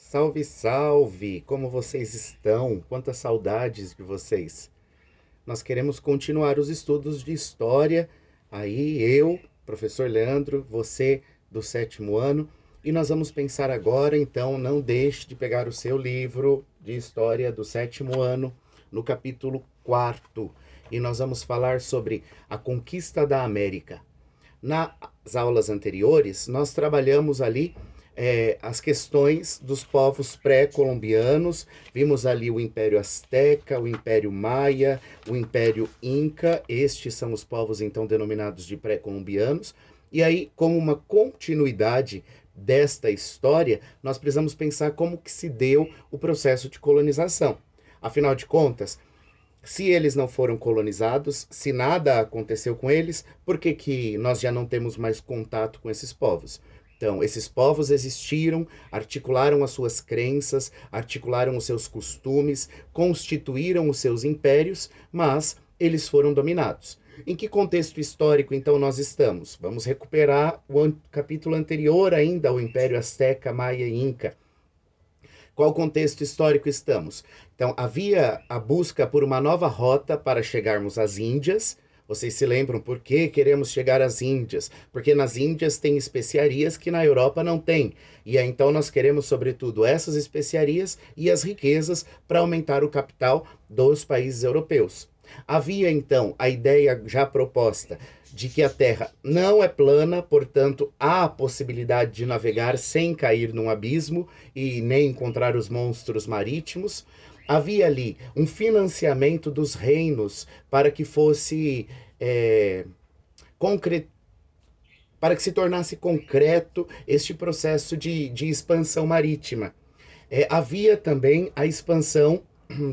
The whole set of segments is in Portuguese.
Salve, salve! Como vocês estão? Quantas saudades de vocês! Nós queremos continuar os estudos de história. Aí eu, professor Leandro, você do sétimo ano, e nós vamos pensar agora, então, não deixe de pegar o seu livro de história do sétimo ano, no capítulo quarto, e nós vamos falar sobre a conquista da América. Nas aulas anteriores, nós trabalhamos ali as questões dos povos pré-colombianos, vimos ali o Império Azteca, o Império Maia, o Império Inca, estes são os povos então denominados de pré-colombianos, e aí, como uma continuidade desta história, nós precisamos pensar como que se deu o processo de colonização. Afinal de contas, se eles não foram colonizados, se nada aconteceu com eles, por que, que nós já não temos mais contato com esses povos? Então, esses povos existiram, articularam as suas crenças, articularam os seus costumes, constituíram os seus impérios, mas eles foram dominados. Em que contexto histórico, então, nós estamos? Vamos recuperar o capítulo anterior ainda ao Império Azteca, Maia e Inca. Qual contexto histórico estamos? Então, havia a busca por uma nova rota para chegarmos às Índias. Vocês se lembram por que queremos chegar às Índias? Porque nas Índias tem especiarias que na Europa não tem. E aí, então nós queremos, sobretudo, essas especiarias e as riquezas para aumentar o capital dos países europeus. Havia então a ideia já proposta de que a Terra não é plana, portanto, há a possibilidade de navegar sem cair num abismo e nem encontrar os monstros marítimos. Havia ali um financiamento dos reinos para que fosse concre... para que se tornasse concreto este processo de expansão marítima. Havia também a expansão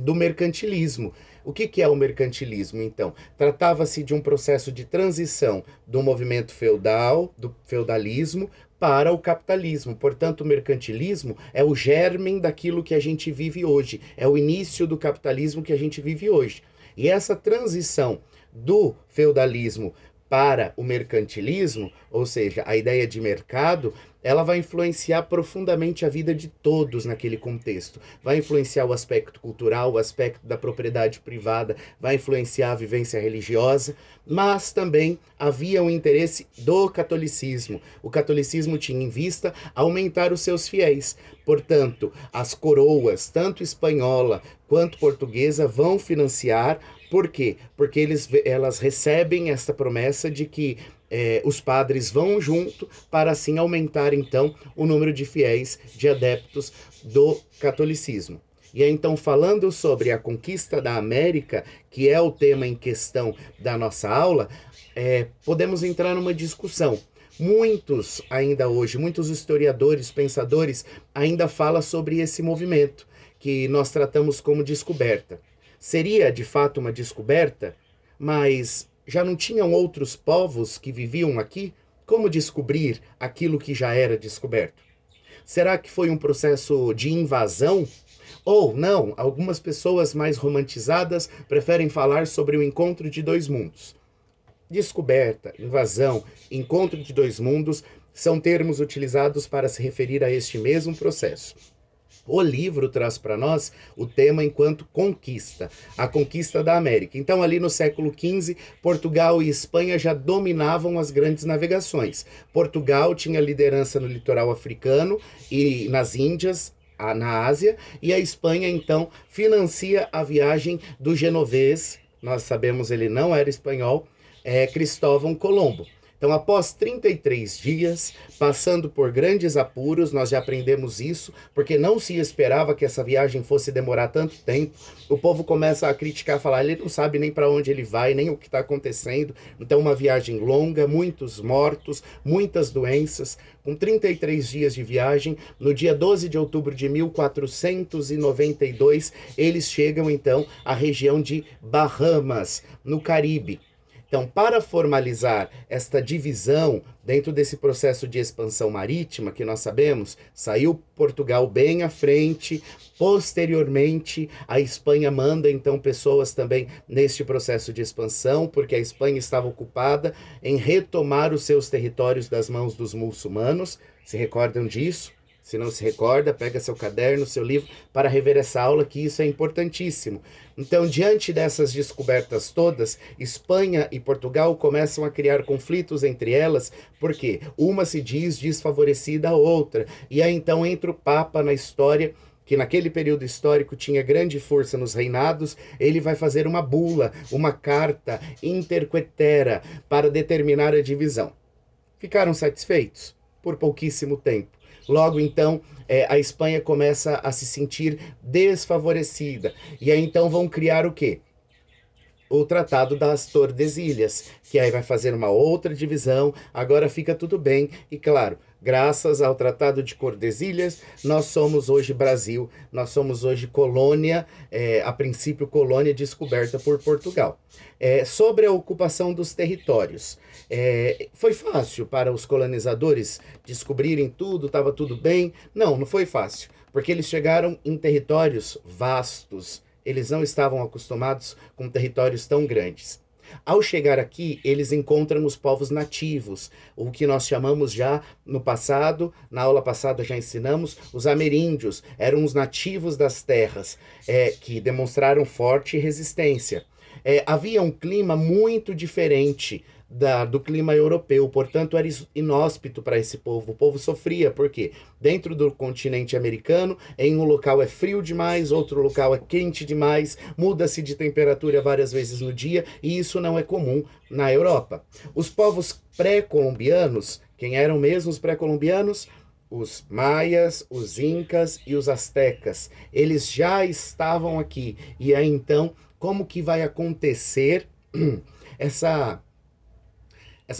do mercantilismo. O que é o mercantilismo, então? Tratava-se de um processo de transição do movimento feudal, do feudalismo, para o capitalismo. Portanto, o mercantilismo é o germen daquilo que a gente vive hoje, é o início do capitalismo que a gente vive hoje. E essa transição do feudalismo para o mercantilismo, ou seja, a ideia de mercado, ela vai influenciar profundamente a vida de todos naquele contexto. Vai influenciar o aspecto cultural, o aspecto da propriedade privada, vai influenciar a vivência religiosa, mas também havia um interesse do catolicismo. O catolicismo tinha em vista aumentar os seus fiéis. Portanto, as coroas, tanto espanhola quanto portuguesa, vão financiar. Por quê? Porque elas recebem essa promessa de que os padres vão junto para assim aumentar então o número de fiéis, de adeptos do catolicismo. E aí, então, falando sobre a conquista da América, que é o tema em questão da nossa aula, podemos entrar numa discussão. Muitos ainda hoje, muitos historiadores, pensadores, ainda falam sobre esse movimento, que nós tratamos como descoberta. Seria de fato uma descoberta, mas já não tinham outros povos que viviam aqui? Como descobrir aquilo que já era descoberto? Será que foi um processo de invasão? Ou não, algumas pessoas mais romantizadas preferem falar sobre o encontro de dois mundos. Descoberta, invasão, encontro de dois mundos são termos utilizados para se referir a este mesmo processo. O livro traz para nós o tema enquanto conquista, a conquista da América. Então, ali no século XV, Portugal e Espanha já dominavam as grandes navegações. Portugal tinha liderança no litoral africano e nas Índias, na Ásia, e a Espanha, então, financia a viagem do genovês, nós sabemos ele não era espanhol, Cristóvão Colombo. Então, após 33 dias, passando por grandes apuros, nós já aprendemos isso, porque não se esperava que essa viagem fosse demorar tanto tempo. O povo começa a criticar, falar, ele não sabe nem para onde ele vai, nem o que está acontecendo. Então, uma viagem longa, muitos mortos, muitas doenças. Com 33 dias de viagem, no dia 12 de outubro de 1492, eles chegam, então, à região de Bahamas, no Caribe. Então, para formalizar esta divisão dentro desse processo de expansão marítima, que nós sabemos, saiu Portugal bem à frente, posteriormente a Espanha manda então pessoas também neste processo de expansão, porque a Espanha estava ocupada em retomar os seus territórios das mãos dos muçulmanos, se recordam disso? Se não se recorda, pega seu caderno, seu livro, para rever essa aula, que isso é importantíssimo. Então, diante dessas descobertas todas, Espanha e Portugal começam a criar conflitos entre elas, porque uma se diz desfavorecida à outra. E aí então entra o Papa na história, que naquele período histórico tinha grande força nos reinados. Ele vai fazer uma bula, uma carta interquetera para determinar a divisão. Ficaram satisfeitos? Por pouquíssimo tempo. Logo então, a Espanha começa a se sentir desfavorecida. E aí então vão criar o quê? O Tratado das Tordesilhas, que aí vai fazer uma outra divisão. Agora fica tudo bem. E claro, graças ao Tratado de Tordesilhas, nós somos hoje Brasil, nós somos hoje colônia, a princípio colônia descoberta por Portugal. Sobre a ocupação dos territórios, foi fácil para os colonizadores descobrirem tudo, estava tudo bem? Não, não foi fácil, porque eles chegaram em territórios vastos. Eles não estavam acostumados com territórios tão grandes. Ao chegar aqui, eles encontram os povos nativos, o que nós chamamos já no passado, na aula passada já ensinamos, os ameríndios, eram os nativos das terras, que demonstraram forte resistência. Havia um clima muito diferente do clima europeu, portanto era inóspito para esse povo. O povo sofria, porque dentro do continente americano, em um local é frio demais, outro local é quente demais, muda-se de temperatura várias vezes no dia, e isso não é comum na Europa. Os povos pré-colombianos, quem eram mesmo os pré-colombianos? Os maias, os incas e os astecas. Eles já estavam aqui. E aí então, como que vai acontecer essa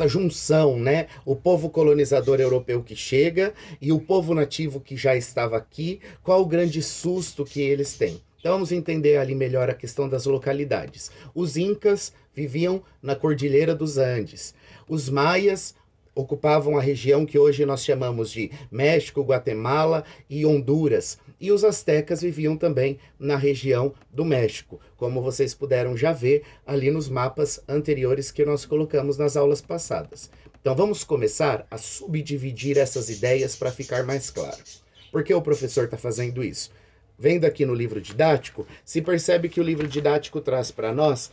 junção, né? O povo colonizador europeu que chega e o povo nativo que já estava aqui, qual o grande susto que eles têm? Então vamos entender ali melhor a questão das localidades. Os incas viviam na Cordilheira dos Andes. Os maias ocupavam a região que hoje nós chamamos de México, Guatemala e Honduras. E os astecas viviam também na região do México, como vocês puderam já ver ali nos mapas anteriores que nós colocamos nas aulas passadas. Então vamos começar a subdividir essas ideias para ficar mais claro. Por que o professor está fazendo isso? Vendo aqui no livro didático, se percebe que o livro didático traz para nós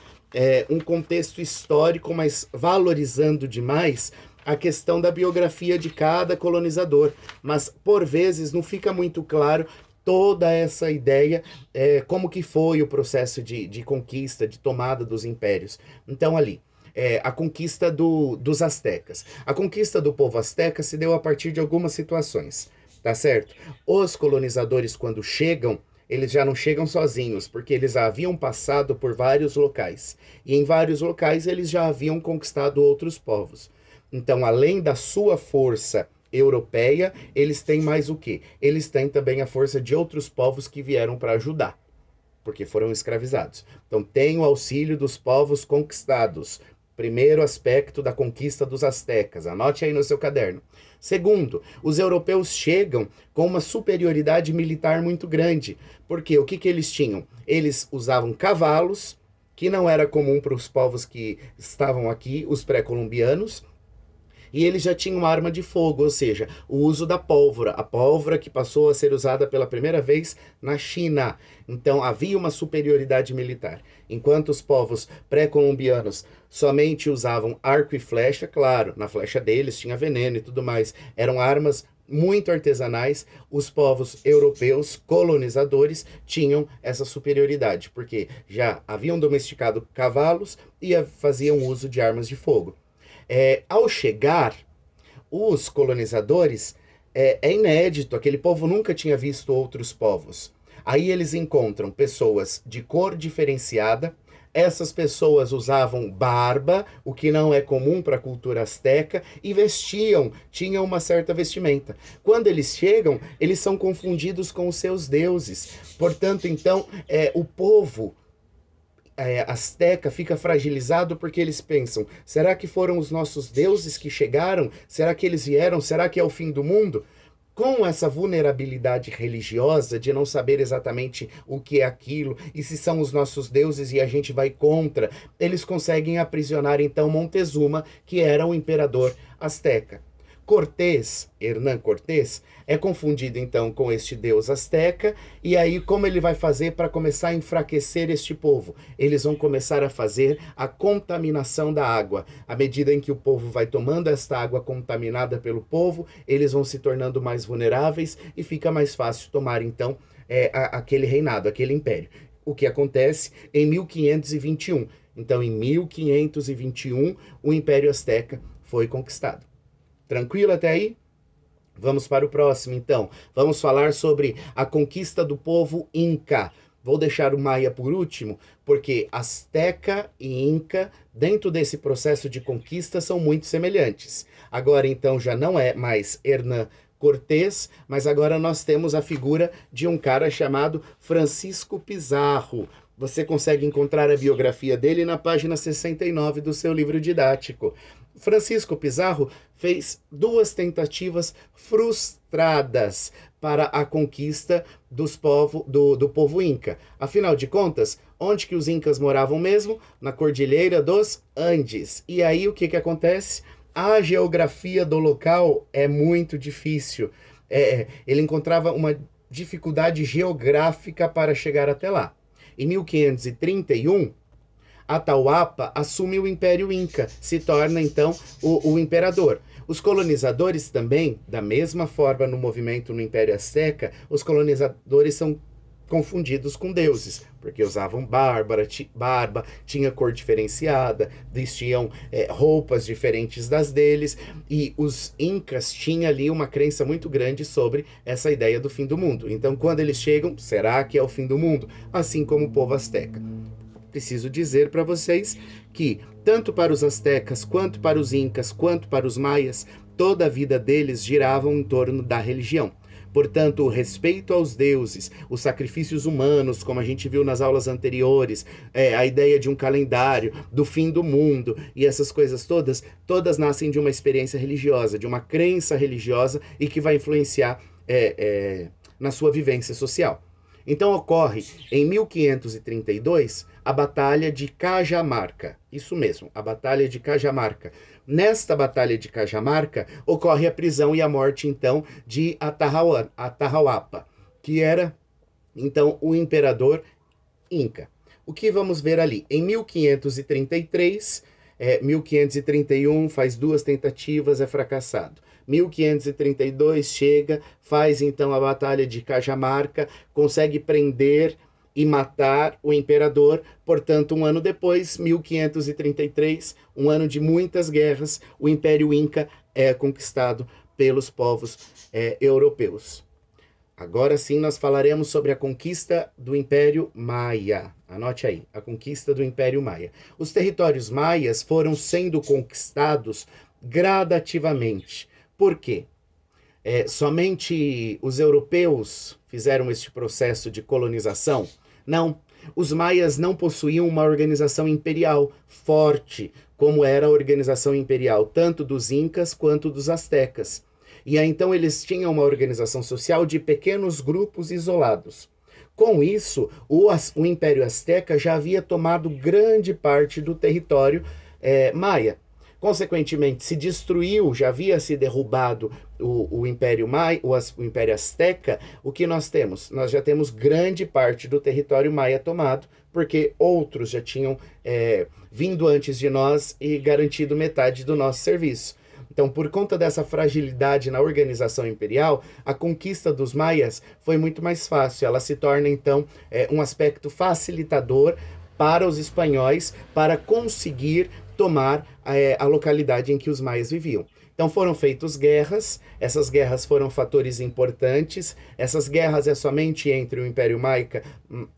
um contexto histórico, mas valorizando demais a questão da biografia de cada colonizador, mas por vezes não fica muito claro toda essa ideia, como que foi o processo de conquista, de tomada dos impérios. Então ali, a conquista dos astecas. A conquista do povo asteca se deu a partir de algumas situações, tá certo? Os colonizadores, quando chegam, eles já não chegam sozinhos, porque eles já haviam passado por vários locais. E em vários locais eles já haviam conquistado outros povos. Então, além da sua força europeia, eles têm mais o quê? Eles têm também a força de outros povos que vieram para ajudar, porque foram escravizados. Então, tem o auxílio dos povos conquistados. Primeiro aspecto da conquista dos astecas. Anote aí no seu caderno. Segundo, os europeus chegam com uma superioridade militar muito grande. Porque o que eles tinham? Eles usavam cavalos, que não era comum para os povos que estavam aqui, os pré-colombianos, e eles já tinham arma de fogo, ou seja, o uso da pólvora, a pólvora que passou a ser usada pela primeira vez na China. Então havia uma superioridade militar. Enquanto os povos pré-colombianos somente usavam arco e flecha, claro, na flecha deles tinha veneno e tudo mais, eram armas muito artesanais, os povos europeus colonizadores tinham essa superioridade, porque já haviam domesticado cavalos e faziam uso de armas de fogo. Ao chegar, os colonizadores, é inédito, aquele povo nunca tinha visto outros povos. Aí eles encontram pessoas de cor diferenciada, essas pessoas usavam barba, o que não é comum para a cultura asteca, e vestiam, tinham uma certa vestimenta. Quando eles chegam, eles são confundidos com os seus deuses. Portanto, então, o povo asteca fica fragilizado porque eles pensam, será que foram os nossos deuses que chegaram? Será que eles vieram? Será que é o fim do mundo? Com essa vulnerabilidade religiosa de não saber exatamente o que é aquilo e se são os nossos deuses e a gente vai contra, eles conseguem aprisionar então Montezuma, que era o imperador asteca. Cortés, Hernán Cortés, é confundido então com este deus asteca, e aí como ele vai fazer para começar a enfraquecer este povo? Eles vão começar a fazer a contaminação da água. À medida em que o povo vai tomando esta água contaminada pelo povo, eles vão se tornando mais vulneráveis e fica mais fácil tomar então aquele reinado, aquele império. O que acontece em 1521. Então, em 1521, o Império Azteca foi conquistado. Tranquilo até aí? Vamos para o próximo, então. Vamos falar sobre a conquista do povo Inca. Vou deixar o Maia por último, porque Azteca e Inca, dentro desse processo de conquista, são muito semelhantes. Agora, então, já não é mais Hernán Cortés, mas agora nós temos a figura de um cara chamado Francisco Pizarro. Você consegue encontrar a biografia dele na página 69 do seu livro didático. Francisco Pizarro fez 2 tentativas frustradas para a conquista do povo Inca. Afinal de contas, onde que os Incas moravam mesmo? Na Cordilheira dos Andes. E aí o que acontece? A geografia do local é muito difícil. Ele encontrava uma dificuldade geográfica para chegar até lá. Em 1531, Atahualpa assume o Império Inca, se torna então o imperador. Os colonizadores também, da mesma forma no movimento no Império Azteca, os colonizadores são confundidos com deuses, porque usavam barba, tinha cor diferenciada, vestiam roupas diferentes das deles, e os incas tinham ali uma crença muito grande sobre essa ideia do fim do mundo. Então, quando eles chegam, será que é o fim do mundo? Assim como o povo azteca. Preciso dizer para vocês que, tanto para os astecas, quanto para os incas, quanto para os maias, toda a vida deles girava em torno da religião. Portanto, o respeito aos deuses, os sacrifícios humanos, como a gente viu nas aulas anteriores, a ideia de um calendário, do fim do mundo e essas coisas todas nascem de uma experiência religiosa, de uma crença religiosa e que vai influenciar na sua vivência social. Então ocorre em 1532 a Batalha de Cajamarca. Isso mesmo, a Batalha de Cajamarca. Nesta Batalha de Cajamarca ocorre a prisão e a morte então de Atahualpa, que era então o imperador Inca. O que vamos ver ali? Em 1533, 1531 faz 2 tentativas, é fracassado. 1532 chega, faz então a Batalha de Cajamarca, consegue prender e matar o imperador. Portanto, um ano depois, 1533, um ano de muitas guerras, o Império Inca é conquistado pelos povos europeus. Agora sim nós falaremos sobre a conquista do Império Maia. Anote aí, a conquista do Império Maia. Os territórios maias foram sendo conquistados gradativamente. Por quê? Somente os europeus fizeram este processo de colonização? Não. Os maias não possuíam uma organização imperial forte, como era a organização imperial tanto dos incas quanto dos astecas. E aí, então eles tinham uma organização social de pequenos grupos isolados. Com isso, o Império Azteca já havia tomado grande parte do território maia. Consequentemente, se destruiu, já havia se derrubado o Império Maia, o Império Azteca. O que nós temos? Nós já temos grande parte do território maia tomado, porque outros já tinham vindo antes de nós e garantido metade do nosso serviço. Então, por conta dessa fragilidade na organização imperial, a conquista dos maias foi muito mais fácil. Ela se torna, então, um aspecto facilitador para os espanhóis para conseguir tomar a localidade em que os maias viviam. Então foram feitas guerras, essas guerras foram fatores importantes, essas guerras é somente entre o Império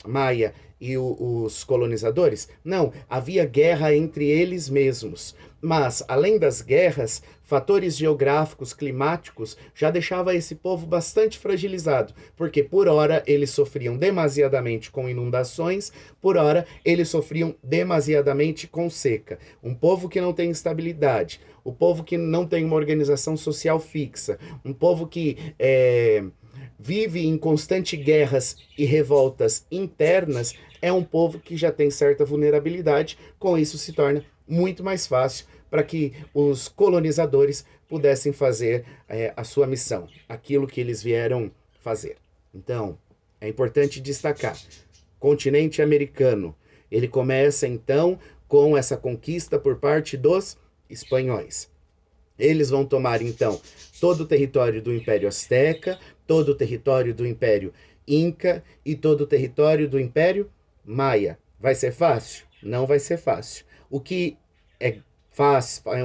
Maia e os colonizadores? Não, havia guerra entre eles mesmos. Mas, além das guerras, fatores geográficos, climáticos, já deixava esse povo bastante fragilizado, porque por hora eles sofriam demasiadamente com inundações, por hora eles sofriam demasiadamente com seca. Um povo que não tem estabilidade, o povo que não tem uma organização social fixa, um povo que vive em constante guerras e revoltas internas, é um povo que já tem certa vulnerabilidade. Com isso se torna muito mais fácil para que os colonizadores pudessem fazer a sua missão, aquilo que eles vieram fazer. Então, é importante destacar, continente americano, ele começa então com essa conquista por parte dos espanhóis. Eles vão tomar então todo o território do Império Azteca, todo o território do Império Inca e todo o território do Império Maia. Vai ser fácil? Não vai ser fácil. O que é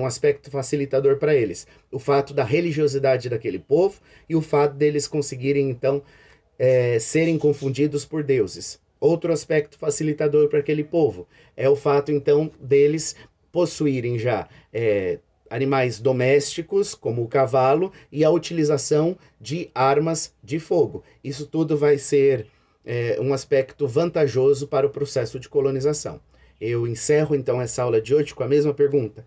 um aspecto facilitador para eles? O fato da religiosidade daquele povo e o fato deles conseguirem então serem confundidos por deuses. Outro aspecto facilitador para aquele povo é o fato então deles possuírem já animais domésticos, como o cavalo, e a utilização de armas de fogo. Isso tudo vai ser um aspecto vantajoso para o processo de colonização. Eu encerro então essa aula de hoje com a mesma pergunta.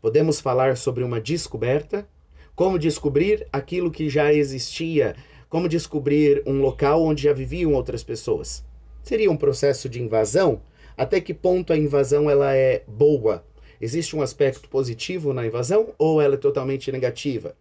Podemos falar sobre uma descoberta? Como descobrir aquilo que já existia? Como descobrir um local onde já viviam outras pessoas? Seria um processo de invasão? Até que ponto a invasão ela é boa? Existe um aspecto positivo na invasão ou ela é totalmente negativa?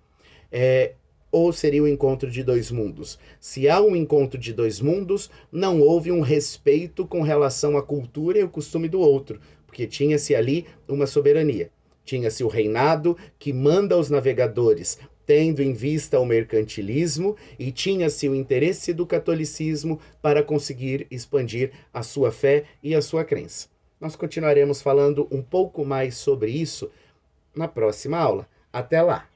Ou seria o encontro de dois mundos? Se há um encontro de dois mundos, não houve um respeito com relação à cultura e ao costume do outro, porque tinha-se ali uma soberania. Tinha-se o reinado que manda os navegadores, tendo em vista o mercantilismo, e tinha-se o interesse do catolicismo para conseguir expandir a sua fé e a sua crença. Nós continuaremos falando um pouco mais sobre isso na próxima aula. Até lá!